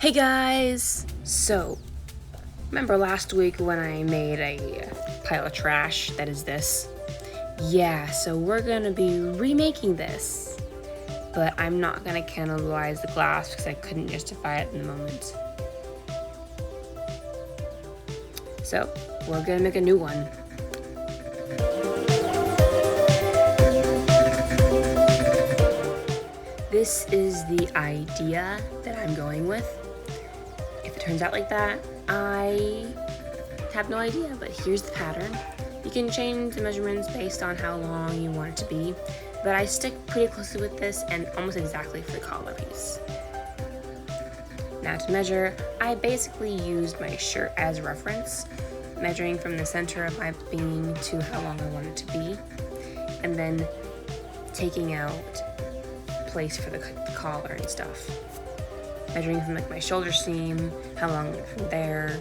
Hey guys! So, remember last week when I made a pile of trash that is this? Yeah, so we're gonna be remaking this. But I'm not gonna cannibalize the glass because I couldn't justify it in the moment. So, we're gonna make a new one. This is the idea that I'm going with. If it turns out like that, I have no idea, but here's the pattern. You can change the measurements based on how long you want it to be, but I stick pretty closely with this and almost exactly for the collar piece. Now to measure, I basically used my shirt as reference, measuring from the center of my being to how long I want it to be, and then taking out place for the collar and stuff. Measuring from like my shoulder seam, how long from there,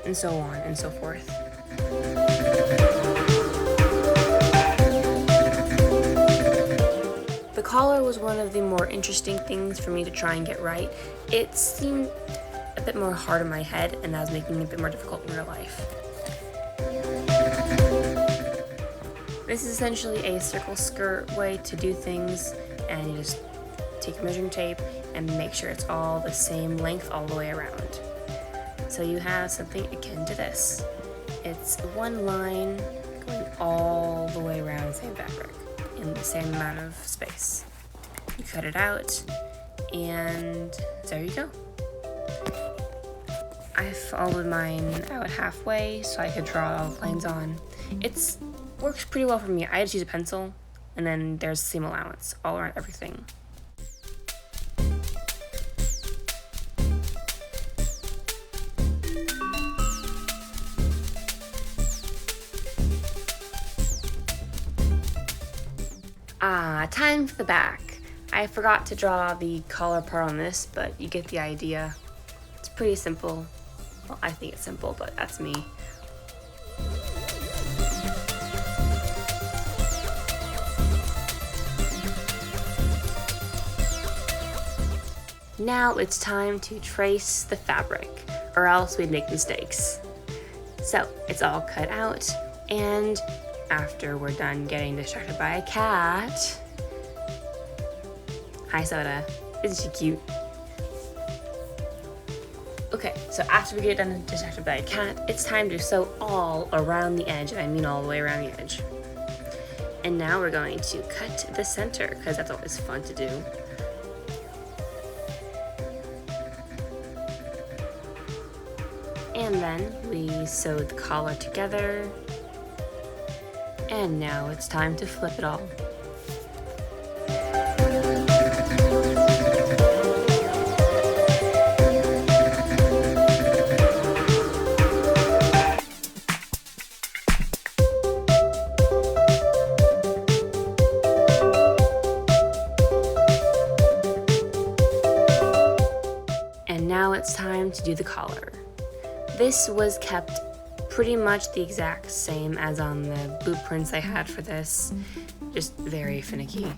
and so on and so forth. The collar was one of the more interesting things for me to try and get right. It seemed a bit more hard in my head, and that was making it a bit more difficult in real life. This is essentially a circle skirt way to do things, and you just take your measuring tape and make sure it's all the same length all the way around. So you have something akin to this. It's one line going all the way around the same fabric in the same amount of space. You cut it out, and there you go. I folded mine out halfway so I could draw all the lines on. It works pretty well for me. I just use a pencil, and then there's seam allowance all around everything. Time for the back. I forgot to draw the collar part on this, but you get the idea. It's pretty simple. Well, I think it's simple, but that's me. Now it's time to trace the fabric, or else we'd make mistakes. So it's all cut out, and after we're done getting distracted by a cat. Hi Soda, isn't she cute? Okay, so after we get done distracted by a cat, it's time to sew all around the edge, and I mean all the way around the edge. And now we're going to cut the center, because that's always fun to do. And then we sew the collar together. And now it's time to flip it all. And now it's time to do the collar. This was kept pretty much the exact same as on the blueprints I had for this, just very finicky.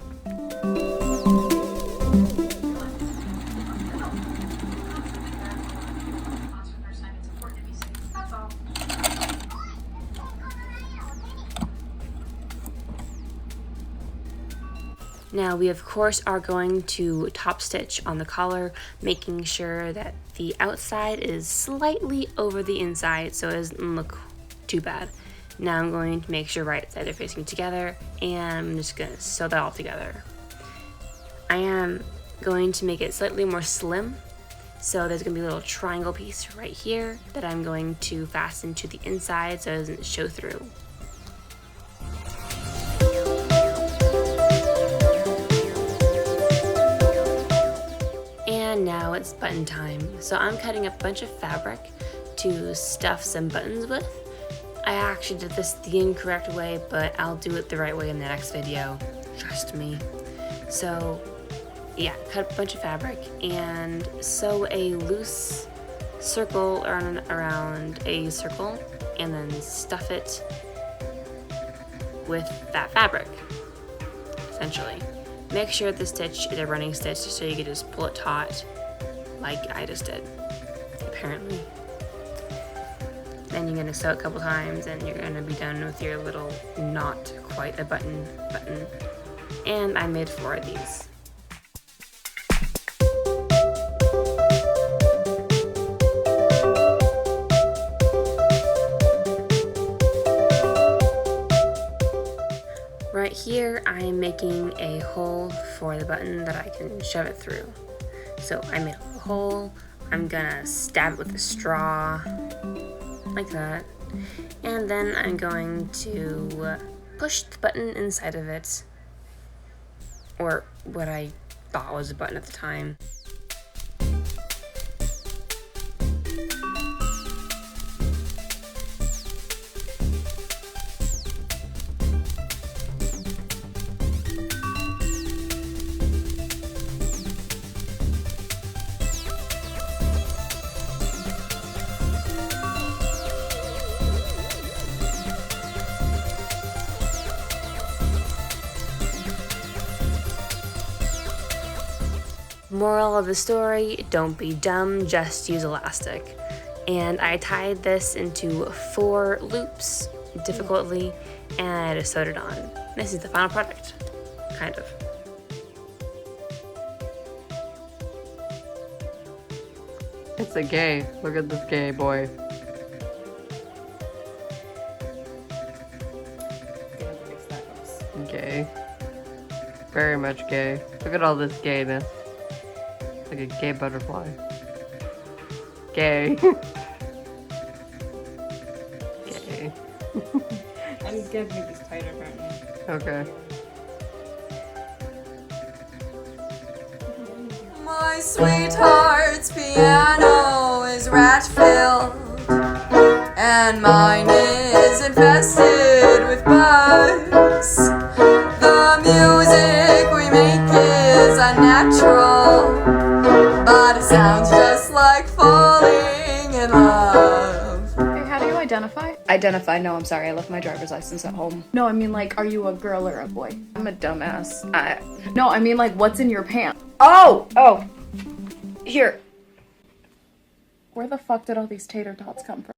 Now we of course are going to top stitch on the collar, making sure that the outside is slightly over the inside so it doesn't look too bad. Now I'm going to make sure right sides are facing together, and I'm just going to sew that all together. I am going to make it slightly more slim, so there's going to be a little triangle piece right here that I'm going to fasten to the inside so it doesn't show through. And now it's button time. So I'm cutting up a bunch of fabric to stuff some buttons with. I actually did this the incorrect way, but I'll do it the right way in the next video. Trust me. So yeah, cut a bunch of fabric and sew a loose circle around a circle, and then stuff it with that fabric, essentially. Make sure the stitch is a running stitch so you can just pull it taut like I just did, apparently. Then you're gonna sew it a couple times and you're gonna be done with your little not quite a button. And I made 4 of these. Right here, I am making a hole for the button that I can shove it through. So I made a hole. I'm gonna stab it with a straw, like that. And then I'm going to push the button inside of it, or what I thought was a button at the time. Moral of the story, don't be dumb, just use elastic. And I tied this into 4 loops difficultly, and I just sewed it on. This is the final product, kind of. It's a gay. Look at this gay boy. Gay. Very much gay. Look at all this gayness. Like a gay butterfly. Gay. Gay. I'm just gonna make this tighter apparently. Okay. My sweetheart's piano is rat-filled, and mine is infested with bugs. The music we make is unnatural, but it sounds just like falling in love. Hey, how do you identify? Identify? No, I'm sorry. I left my driver's license at home. No, I mean like, are you a girl or a boy? I'm a dumbass. No, I mean like, what's in your pants? Oh! Here. Where the fuck did all these tater tots come from?